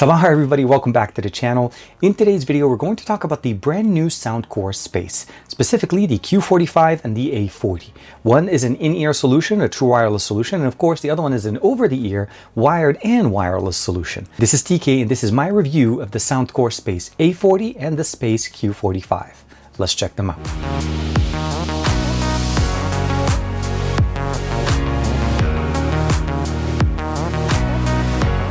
Sabah everybody, welcome back to the channel. In today's video, we're going to talk about the brand new Soundcore Space, specifically the Q45 and the A40. One is an in-ear solution, a true wireless solution, and of course the other one is an over-the-ear wired and wireless solution. This is TK and this is my review of the Soundcore Space A40 and the Space Q45. Let's check them out.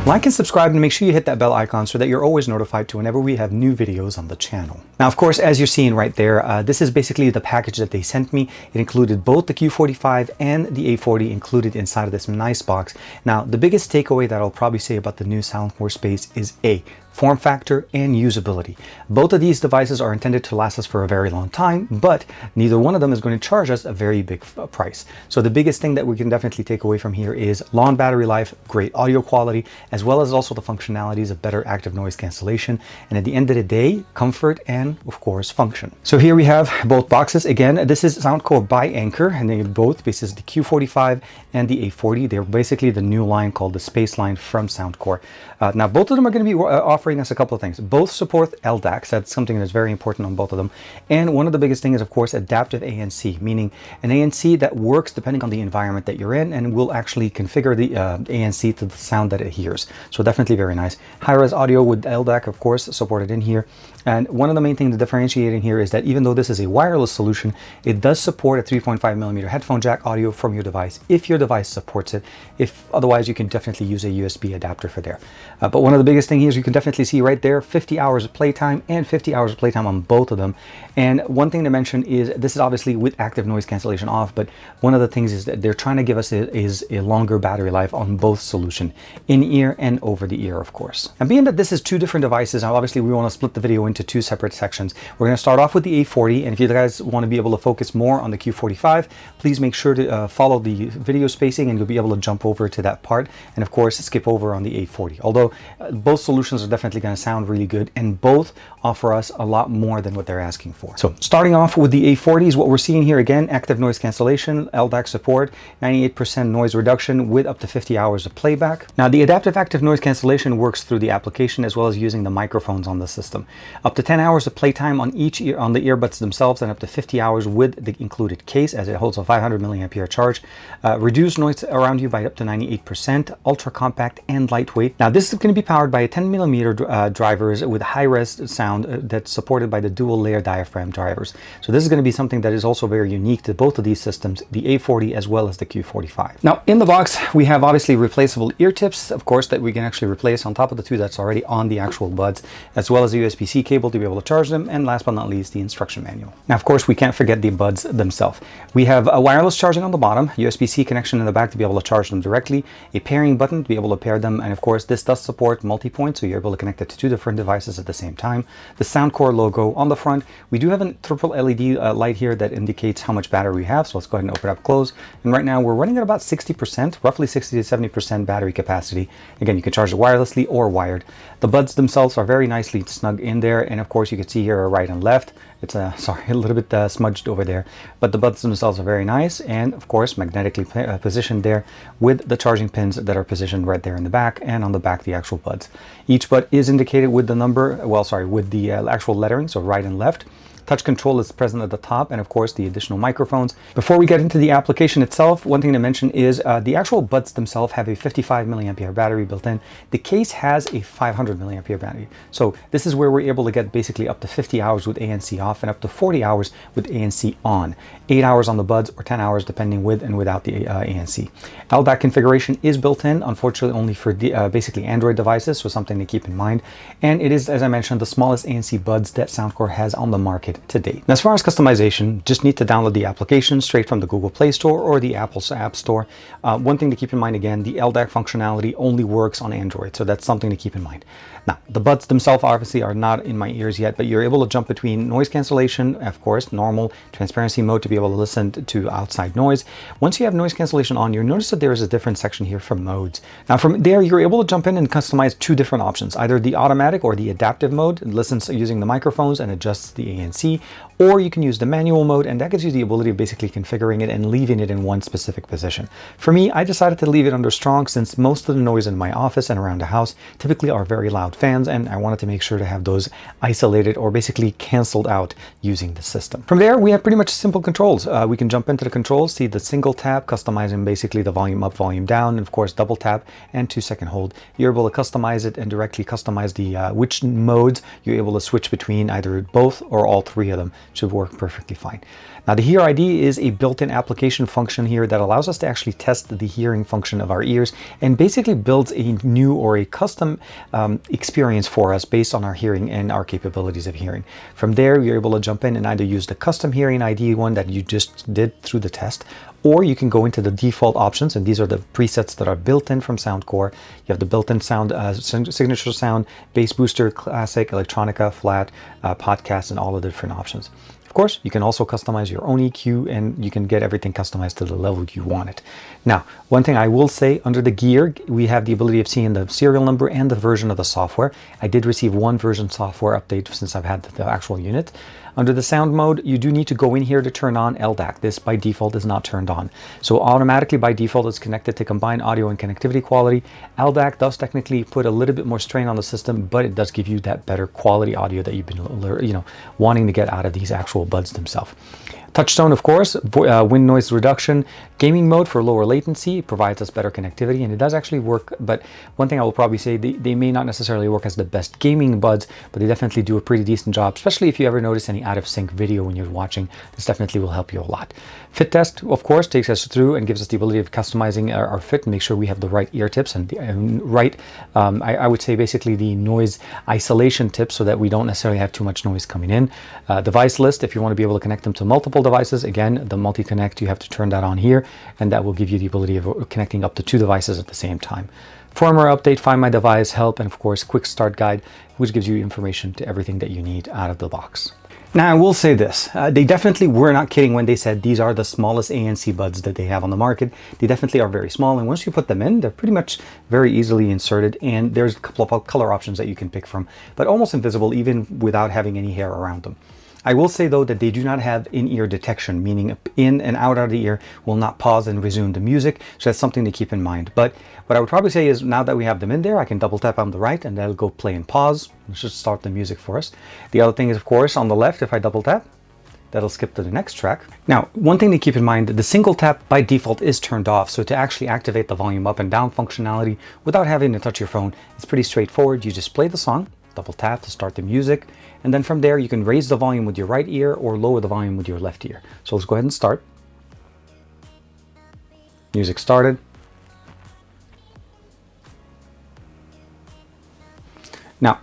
Like and subscribe and make sure you hit that bell icon so that you're always notified to whenever we have new videos on the channel. Now, of course, as you're seeing right there, this is basically the package that they sent me. It included both the Q45 and the A40 included inside of this nice box. Now, the biggest takeaway that I'll probably say about the new Soundcore Space is form factor and usability. Both of these devices are intended to last us for a very long time, but neither one of them is going to charge us a very big price. So the biggest thing that we can definitely take away from here is long battery life, great audio quality, as well as also the functionalities of better active noise cancellation, and at the end of the day, comfort and of course function. So here we have both boxes. Again, this is Soundcore by Anker, and they both, this is the Q45 and the A40. They're basically the new line called the Space line from Soundcore. Now both of them are going to be offering us a couple of things. Both support LDACs. That's something that's very important on both of them. And one of the biggest things is, of course, adaptive ANC, meaning an ANC that works depending on the environment that you're in and will actually configure the ANC to the sound that it hears. So definitely very nice. High-res audio with LDAC, of course, supported in here. And one of the main things to differentiate in here is that even though this is a wireless solution, it does support a 3.5mm headphone jack audio from your device if your device supports it. If otherwise, you can definitely use a USB adapter for there. But one of the biggest things is you can definitely see right there 50 hours of playtime and 50 hours of playtime on both of them. And one thing to mention is this is obviously with active noise cancellation off, but one of the things is that they're trying to give us is a longer battery life on both solution, in-ear and over-the-ear, of course. And being that this is two different devices, obviously we want to split the video into two separate sections. We're going to start off with the A40, and if you guys want to be able to focus more on the Q45, please make sure to follow the video spacing and you'll be able to jump over to that part, and of course skip over on the A40. Although both solutions are definitely going to sound really good and both offer us a lot more than what they're asking for. So starting off with the A40s, what we're seeing here again, active noise cancellation, LDAC support, 98% noise reduction with up to 50 hours of playback. Now the adaptive active noise cancellation works through the application as well as using the microphones on the system. Up to 10 hours of playtime on each ear, on the earbuds themselves, and up to 50 hours with the included case as it holds a 500 milliampere charge. Reduce noise around you by up to 98%, ultra compact and lightweight. Now this is going to be powered by a 10mm drivers with high-res sound that's supported by the dual layer diaphragm drivers. So this is going to be something that is also very unique to both of these systems, the A40 as well as the Q45. Now in the box we have obviously replaceable ear tips, of course, that we can actually replace on top of the two that's already on the actual buds, as well as a USB-C cable to be able to charge them, and last but not least the instruction manual. Now of course we can't forget the buds themselves. We have a wireless charging on the bottom, USB-C connection in the back to be able to charge them directly, a pairing button to be able to pair them, and of course this does support multi-point, so you're able to connect it to two different devices at the same time. The Soundcore logo on the front. We do have a triple LED light here that indicates how much battery we have, so let's go ahead and open up close. And right now we're running at about 60%, roughly 60 to 70% battery capacity. Again, you can charge it wirelessly or wired. The buds themselves are very nicely snug in there, and of course you can see here right and left. It's sorry, a little bit smudged over there, but the buds themselves are very nice, and of course magnetically positioned there with the charging pins that are positioned right there in the back, and on the back the actual buds. Each bud is indicated with the number, well, sorry, with the actual lettering, so right and left. Touch control is present at the top, and of course the additional microphones. Before we get into the application itself, one thing to mention is the actual buds themselves have a 55 milliampere battery built in. The case has a 500 milliampere battery. So this is where we're able to get basically up to 50 hours with ANC off and up to 40 hours with ANC on. 8 hours on the buds or 10 hours depending with and without the ANC. LDAC configuration is built in, unfortunately only for basically Android devices, so something to keep in mind. And it is, as I mentioned, the smallest ANC buds that Soundcore has on the market to date. Now, as far as customization, just need to download the application straight from the Google Play Store or the Apple's App Store. One thing to keep in mind again, the LDAC functionality only works on Android, so that's something to keep in mind. Now, the buds themselves obviously are not in my ears yet, but you're able to jump between noise cancellation, of course, normal, transparency mode to be able to listen to outside noise. Once you have noise cancellation on, you'll notice that there is a different section here for modes. Now, from there, you're able to jump in and customize two different options, either the automatic or the adaptive mode. It listens using the microphones and adjusts the ANC. ANC, or you can use the manual mode, and that gives you the ability of basically configuring it and leaving it in one specific position. For me, I decided to leave it under strong since most of the noise in my office and around the house typically are very loud fans, and I wanted to make sure to have those isolated or basically canceled out using the system. From there, we have pretty much simple controls. We can jump into the controls, see the single tap, customizing basically the volume up, volume down, and of course double tap and 2-second hold. You're able to customize it and directly customize the which modes you're able to switch between, either both or all three of them. Should work perfectly fine. Now the Hear ID is a built-in application function here that allows us to actually test the hearing function of our ears and basically builds a new or a custom experience for us based on our hearing and our capabilities of hearing. From there, you're able to jump in and either use the custom hearing ID one that you just did through the test, or you can go into the default options, and these are the presets that are built in from Soundcore. You have the built-in sound, signature sound, bass booster, classic, electronica, flat, podcast, and all of the different options. Of course, you can also customize your own EQ, and you can get everything customized to the level you want it. Now, one thing I will say, under the gear, we have the ability of seeing the serial number and the version of the software. I did receive one version software update since I've had the actual unit. Under the sound mode, you do need to go in here to turn on LDAC. This by default is not turned on. So automatically by default it's connected to combined audio and connectivity quality. LDAC does technically put a little bit more strain on the system, but it does give you that better quality audio that you've been wanting to get out of these actual buds themselves. Touchstone, of course, wind noise reduction, gaming mode for lower latency, provides us better connectivity, and it does actually work. But one thing I will probably say, they may not necessarily work as the best gaming buds, but they definitely do a pretty decent job, especially if you ever notice any out of sync video when you're watching. This definitely will help you a lot. Fit test, of course, takes us through and gives us the ability of customizing our fit and make sure we have the right ear tips and the right, I would say basically the noise isolation tips so that we don't necessarily have too much noise coming in. Device list, if you want to be able to connect them to multiple devices, again, the multi-connect, you have to turn that on here, and that will give you the ability of connecting up to 2 devices at the same time. Firmware update, find my device, help, and of course, quick start guide, which gives you information to everything that you need out of the box. Now, I will say this, they definitely were not kidding when they said these are the smallest ANC buds that they have on the market. They definitely are very small, and once you put them in, they're pretty much very easily inserted, and there's a couple of color options that you can pick from, but almost invisible even without having any hair around them. I will say though that they do not have in-ear detection, meaning in and out of the ear will not pause and resume the music, so that's something to keep in mind. But what I would probably say is now that we have them in there, I can double tap on the right and that'll go play and pause. It should start the music for us. The other thing is, of course, on the left, if I double tap, that'll skip to the next track. Now, one thing to keep in mind, the single tap by default is turned off, so to actually activate the volume up and down functionality without having to touch your phone, it's pretty straightforward. You just play the song, double tap to start the music, and then from there you can raise the volume with your right ear or lower the volume with your left ear. So let's go ahead and start. Music started. Now,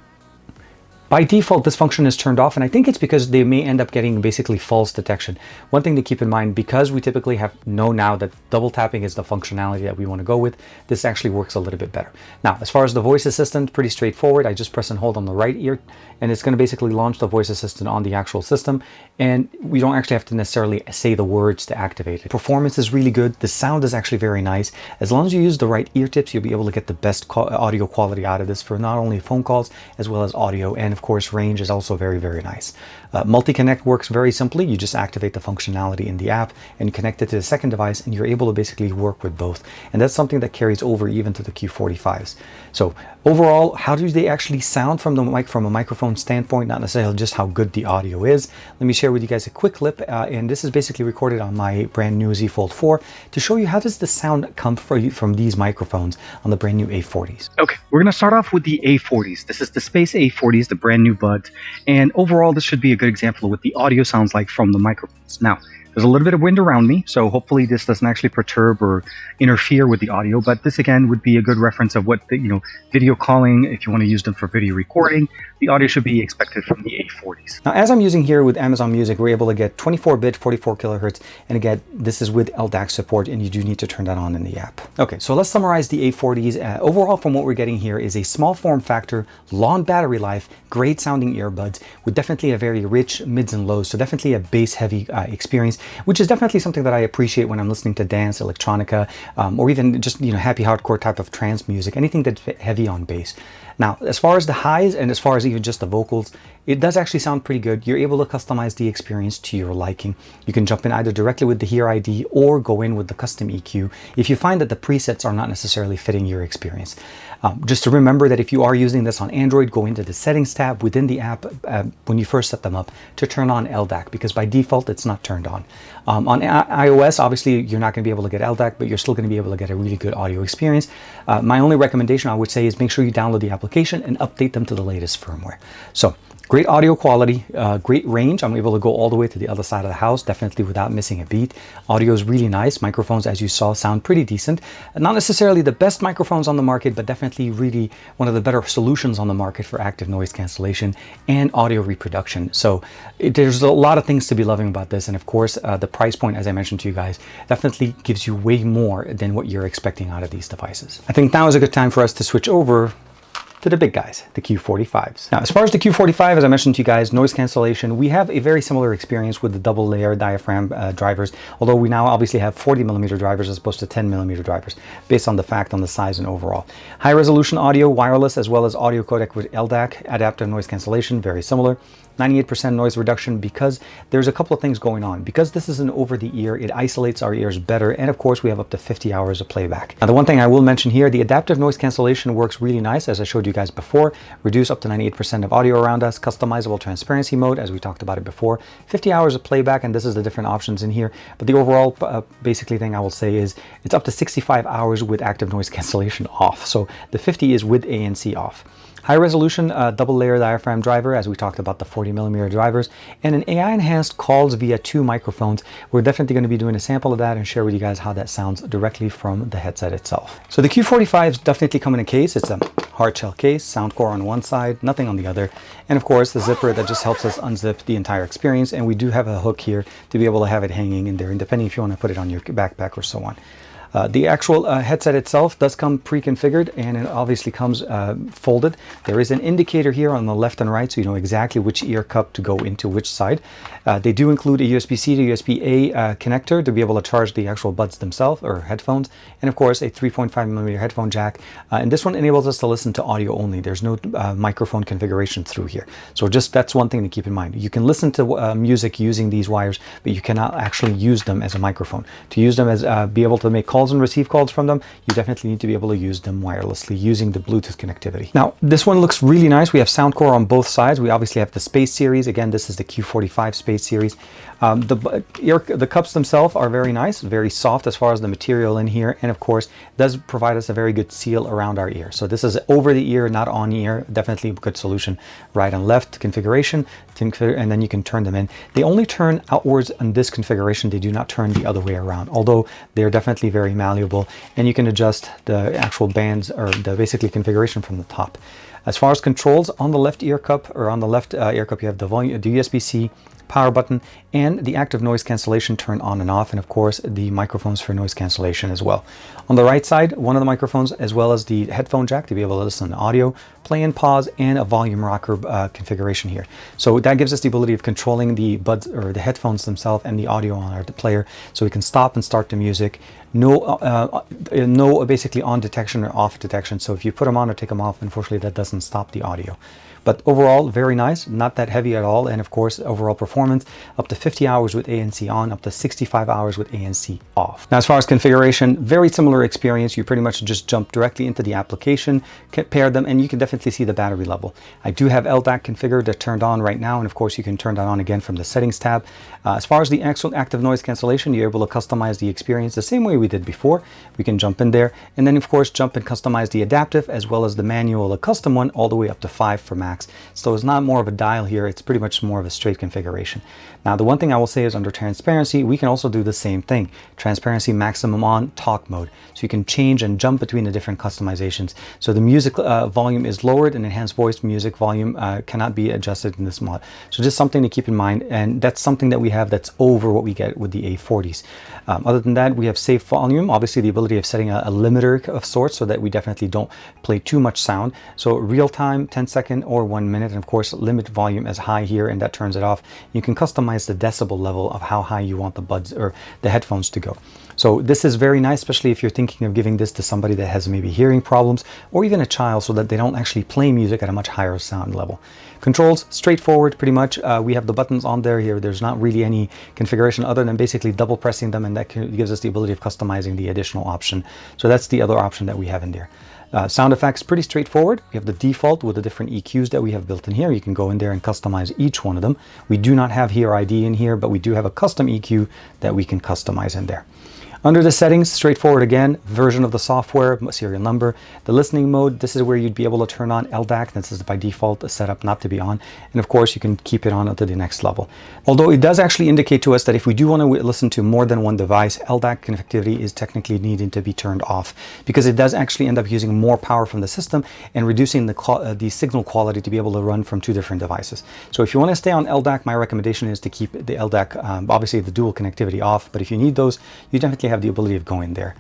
by default, this function is turned off, and I think it's because they may end up getting basically false detection. One thing to keep in mind, because we typically know now that double tapping is the functionality that we want to go with, this actually works a little bit better. Now, as far as the voice assistant, pretty straightforward. I just press and hold on the right ear, and it's going to basically launch the voice assistant on the actual system, and we don't actually have to necessarily say the words to activate it. Performance is really good. The sound is actually very nice. As long as you use the right ear tips, you'll be able to get the best audio quality out of this for not only phone calls as well as audio, and of course range is also very, very nice. Multi-connect works very simply. You just activate the functionality in the app and connect it to the second device, and you're able to basically work with both, and that's something that carries over even to the Q45s. So overall, how do they actually sound from the mic, from a microphone standpoint, not necessarily just how good the audio is? Let me share with you guys a quick clip, and this is basically recorded on my brand new Z Fold 4 to show you how does the sound come from these microphones on the brand new A40s. Okay, we're going to start off with the A40s. This is the Space A40s, the brand new buds, and overall this should be a good example of what the audio sounds like from the microphones. Now, there's a little bit of wind around me, so hopefully this doesn't actually perturb or interfere with the audio, but this again would be a good reference of what the, video calling, if you want to use them for video recording, the audio should be expected from the A40s. Now, as I'm using here with Amazon Music, we're able to get 24-bit, 44 kilohertz, and again, this is with LDAC support, and you do need to turn that on in the app. Okay, so let's summarize the A40s. Overall, from what we're getting here is a small form factor, long battery life, great sounding earbuds, with definitely a very rich mids and lows, so definitely a bass heavy experience, which is definitely something that I appreciate when I'm listening to dance, electronica, or even just happy hardcore type of trance music, anything that's heavy on bass. Now, as far as the highs and as far as even just the vocals, it does actually sound pretty good. You're able to customize the experience to your liking. You can jump in either directly with the Hear ID or go in with the custom EQ if you find that the presets are not necessarily fitting your experience. Just to remember that if you are using this on Android, go into the settings tab within the app when you first set them up to turn on LDAC, because by default it's not turned on. On iOS, obviously you're not going to be able to get LDAC, but you're still going to be able to get a really good audio experience. My only recommendation I would say is make sure you download the application and update them to the latest firmware. So great audio quality, great range. I'm able to go all the way to the other side of the house, definitely without missing a beat. Audio is really nice. Microphones, as you saw, sound pretty decent. Not necessarily the best microphones on the market, but definitely really one of the better solutions on the market for active noise cancellation and audio reproduction. So there's a lot of things to be loving about this. And of course, the price point, as I mentioned to you guys, definitely gives you way more than what you're expecting out of these devices. I think now is a good time for us to switch over to the big guys, the Q45s. Now, as far as the Q45, as I mentioned to you guys, noise cancellation, we have a very similar experience with the double layer diaphragm drivers, although we now obviously have 40mm drivers as opposed to 10mm drivers, based on the fact on the size and overall. High resolution audio, wireless, as well as audio codec with LDAC, adaptive noise cancellation, very similar. 98% noise reduction, because there's a couple of things going on. Because this is an over-the-ear, it isolates our ears better, and of course we have up to 50 hours of playback. Now, the one thing I will mention here, the adaptive noise cancellation works really nice, as I showed you guys before. Reduce up to 98% of audio around us, customizable transparency mode, as we talked about it before, 50 hours of playback, and this is the different options in here. But the overall basically thing I will say is it's up to 65 hours with active noise cancellation off. So the 50 is with ANC off. High resolution double layer diaphragm driver, as we talked about the 40mm drivers, and an AI enhanced calls via 2 microphones. We're definitely going to be doing a sample of that and share with you guys how that sounds directly from the headset itself. So the Q45s definitely come in a case. It's a hard shell case, Soundcore on one side, nothing on the other, and of course the zipper that just helps us unzip the entire experience. And we do have a hook here to be able to have it hanging in there, and depending if you want to put it on your backpack or so on. The actual headset itself does come pre-configured, and it obviously comes folded. There is an indicator here on the left and right, so you know exactly which ear cup to go into which side. They do include a USB-C to USB-A connector to be able to charge the actual buds themselves, or headphones, and of course a 3.5mm headphone jack. And this one enables us to listen to audio only. There's no microphone configuration through here. So just that's one thing to keep in mind. You can listen to music using these wires, but you cannot actually use them as a microphone. To use them as be able to make calls and receive calls from them, you definitely need to be able to use them wirelessly using the Bluetooth connectivity. Now, this one looks really nice. We have Soundcore on both sides. We obviously have the Space series. Again, this is the Q45 Space series. The cups themselves are very nice, very soft as far as the material in here, and of course does provide us a very good seal around our ear. So this is over the ear, not on ear. Definitely a good solution. Right and left configuration, and then you can turn them in. They only turn outwards in this configuration. They do not turn the other way around, although they're definitely very malleable, and you can adjust the actual bands, or the basically configuration, from the top. As far as controls, on the left ear cup, or on the left ear cup, you have the volume, the USB-C, power button, and the active noise cancellation turn on and off, and of course the microphones for noise cancellation as well. On the right side, one of the microphones, as well as the headphone jack to be able to listen to audio, play and pause, and a volume rocker configuration here. So that gives us the ability of controlling the buds, or the headphones themselves, and the audio on our player, so we can stop and start the music. No basically on detection or off detection. So if you put them on or take them off, unfortunately that doesn't stop the audio. But overall, very nice, not that heavy at all. And of course, overall performance, up to 50 hours with ANC on, up to 65 hours with ANC off. Now, as far as configuration, very similar experience. You pretty much just jump directly into the application, pair them, and you can definitely see the battery level. I do have LDAC configured, that turned on right now, and of course you can turn that on again from the settings tab. As far as the actual active noise cancellation, you're able to customize the experience the same way we did before. We can jump in there, and then of course jump and customize the adaptive, as well as the manual, the custom one, all the way up to 5 for max. So it's not more of a dial here, it's pretty much more of a straight configuration. Now, the one thing I will say is under transparency, we can also do the same thing. Transparency maximum on, talk mode. So you can change and jump between the different customizations. So the music volume is lowered, and enhanced voice music volume cannot be adjusted in this mod. So just something to keep in mind, and that's something that we have that's over what we get with the A40s. Other than that, we have safe volume, obviously the ability of setting a limiter of sorts, so that we definitely don't play too much sound. So real time, 10 second or 1 minute, and of course limit volume as high here, and that turns it off. You You can customize the decibel level of how high you want the buds or the headphones to go. So this is very nice, especially if you're thinking of giving this to somebody that has maybe hearing problems or even a child, so that they don't actually play music at a much higher sound level. Controls, straightforward pretty much. We have the buttons on there here. There's not really any configuration other than basically double pressing them, and that gives us the ability of customizing the additional option. So that's the other option that we have in there. Sound effects, pretty straightforward. We have the default with the different EQs that we have built in here. You can go in there and customize each one of them. We do not have Hear ID in here, but we do have a custom EQ that we can customize in there. Under the settings, straightforward again, version of the software, serial number. The listening mode, this is where you'd be able to turn on LDAC. This is by default set up not to be on. And of course, you can keep it on to the next level. Although it does actually indicate to us that if we do want to listen to more than one device, LDAC connectivity is technically needing to be turned off, because it does actually end up using more power from the system and reducing the signal quality to be able to run from two different devices. So if you want to stay on LDAC, my recommendation is to keep the LDAC, obviously the dual connectivity off, but if you need those, you definitely have the ability of going there.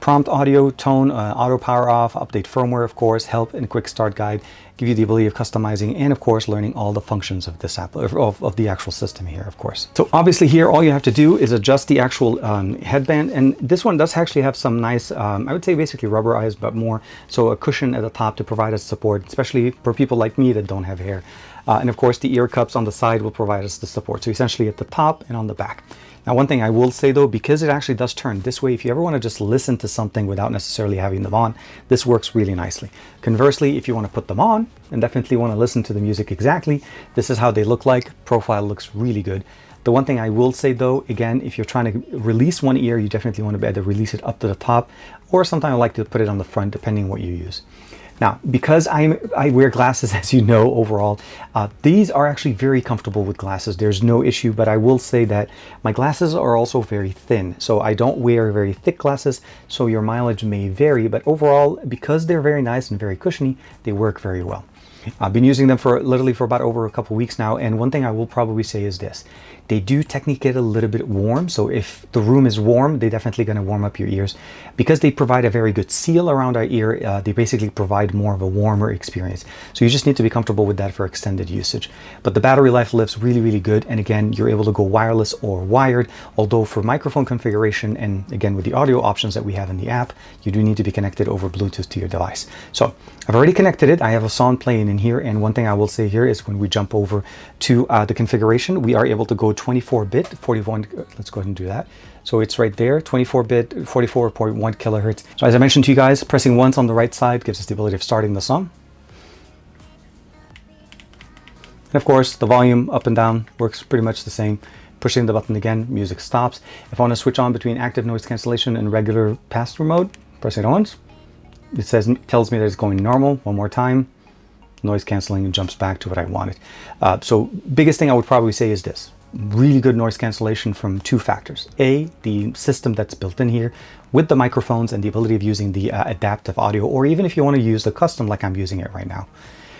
Prompt audio, tone, auto power off, update firmware, of course, help and quick start guide, give you the ability of customizing, and of course learning all the functions of this app, of the actual system here, of course. So obviously here all you have to do is adjust the actual headband, and this one does actually have some nice, I would say basically rubberized, but more so a cushion at the top to provide us support, especially for people like me that don't have hair. And of course the ear cups on the side will provide us the support, so essentially at the top and on the back. Now, one thing I will say though, because it actually does turn this way, if you ever want to just listen to something without necessarily having them on, this works really nicely. Conversely, if you want to put them on and definitely want to listen to the music exactly, this is how they look like. Profile looks really good. The one thing I will say though, again, if you're trying to release one ear, you definitely want to either release it up to the top, or sometimes I like to put it on the front, depending on what you use. Now, because I wear glasses, as you know, overall, these are actually very comfortable with glasses. There's no issue, but I will say that my glasses are also very thin. So I don't wear very thick glasses, so your mileage may vary, but overall, because they're very nice and very cushiony, they work very well. I've been using them for literally for about over a couple weeks now, and one thing I will probably say is this: they do technically get a little bit warm. So if the room is warm, they're definitely going to warm up your ears. Because they provide a very good seal around our ear, they basically provide more of a warmer experience. So you just need to be comfortable with that for extended usage. But the battery life lives really, really good. And again, you're able to go wireless or wired, although for microphone configuration, and again with the audio options that we have in the app, you do need to be connected over Bluetooth to your device. So I've already connected it. I have a song playing in here, and one thing I will say here is when we jump over to the configuration, we are able to go 24-bit, 41, let's go ahead and do that. So it's right there, 24-bit, 44.1 kilohertz. So as I mentioned to you guys, pressing once on the right side gives us the ability of starting the song. And of course, the volume up and down works pretty much the same. Pushing the button again, music stops. If I want to switch on between active noise cancellation and regular pass-through mode, press it once. It tells me that it's going normal. One more time, noise canceling, and jumps back to what I wanted. So biggest thing I would probably say is this: really good noise cancellation from two factors. A, the system that's built in here with the microphones and the ability of using the adaptive audio, or even if you want to use the custom like I'm using it right now.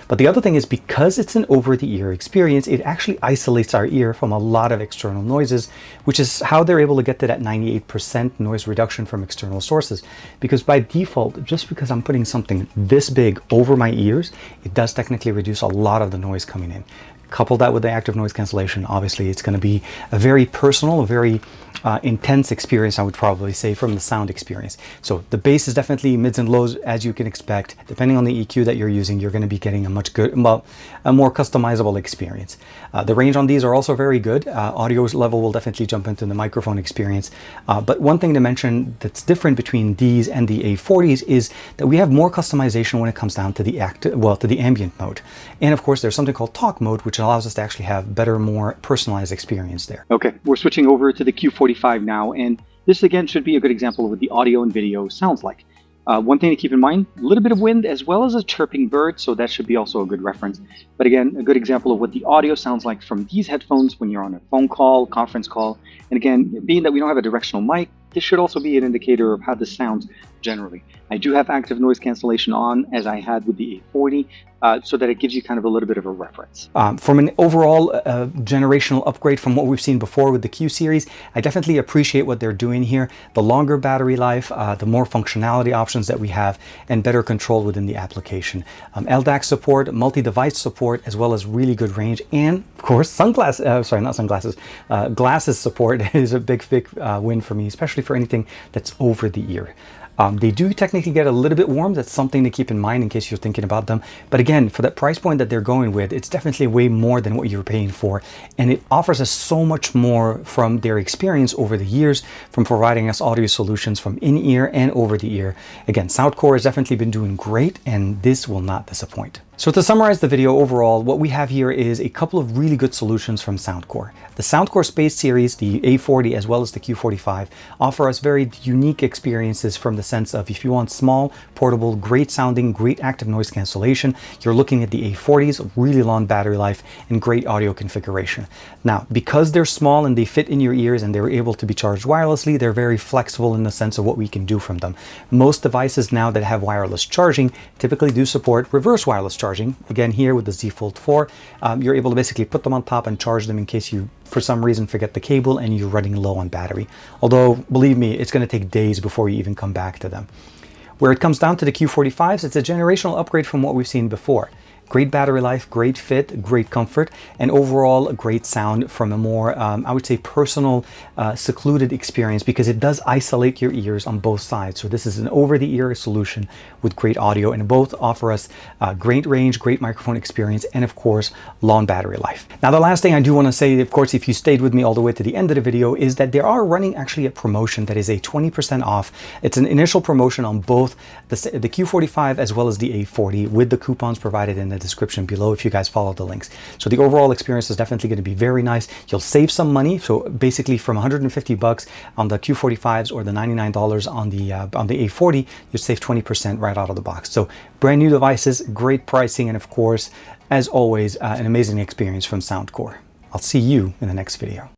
But the other thing is, because it's an over-the-ear experience, it actually isolates our ear from a lot of external noises, which is how they're able to get to that 98% noise reduction from external sources. Because by default, just because I'm putting something this big over my ears, it does technically reduce a lot of the noise coming in. Couple that with the active noise cancellation, obviously it's going to be a very personal, a very intense experience, I would probably say, from the sound experience. So the bass is definitely mids and lows, as you can expect. Depending on the EQ that you're using, you're going to be getting a much good, well, a more customizable experience. The range on these are also very good. Audio level will definitely jump into the microphone experience. But one thing to mention that's different between these and the A40s is that we have more customization when it comes down to the to the ambient mode. And of course, there's something called talk mode, which allows us to actually have better, more personalized experience there. Okay, we're switching over to the Q45 now, and this again should be a good example of what the audio and video sounds like. One thing to keep in mind, a little bit of wind as well as a chirping bird, so that should be also a good reference. But again, a good example of what the audio sounds like from these headphones when you're on a phone call, conference call. And again, being that we don't have a directional mic, this should also be an indicator of how this sounds generally. I do have active noise cancellation on, as I had with the A40, so that it gives you kind of a little bit of a reference. From an overall generational upgrade from what we've seen before with the Q series, I definitely appreciate what they're doing here. The longer battery life, the more functionality options that we have, and better control within the application. LDAC support, multi-device support, as well as really good range, and Of course, glasses support is a big win for me, especially for anything that's over the ear. They do technically get a little bit warm. That's something to keep in mind in case you're thinking about them. But again, for that price point that they're going with, it's definitely way more than what you're paying for. And it offers us so much more from their experience over the years, from providing us audio solutions from in-ear and over the ear. Again, Soundcore has definitely been doing great, and this will not disappoint. So to summarize the video overall, what we have here is a couple of really good solutions from Soundcore. The Soundcore Space series, the A40 as well as the Q45, offer us very unique experiences from the sense of if you want small, portable, great sounding, great active noise cancellation, you're looking at the A40s, really long battery life and great audio configuration. Now, because they're small and they fit in your ears and they're able to be charged wirelessly, they're very flexible in the sense of what we can do from them. Most devices now that have wireless charging typically do support reverse wireless charging. Again, here with the Z Fold 4, you're able to basically put them on top and charge them in case you, for some reason, forget the cable and you're running low on battery. Although, believe me, it's going to take days before you even come back to them. Where it comes down to the Q45s, it's a generational upgrade from what we've seen before. Great battery life, great fit, great comfort, and overall a great sound from a more, I would say, personal, secluded experience, because it does isolate your ears on both sides. So this is an over-the-ear solution with great audio, and both offer us great range, great microphone experience, and of course, long battery life. Now, the last thing I do want to say, of course, if you stayed with me all the way to the end of the video, is that they are running actually a promotion that is a 20% off. It's an initial promotion on both the Q45 as well as the A40, with the coupons provided in the description below if you guys follow the links. So the overall experience is definitely going to be very nice. You'll save some money. So basically from 150 bucks on the Q45s or the $99 on the A40, you save 20% right out of the box. So brand new devices, great pricing, and of course, as always, an amazing experience from Soundcore. I'll see you in the next video.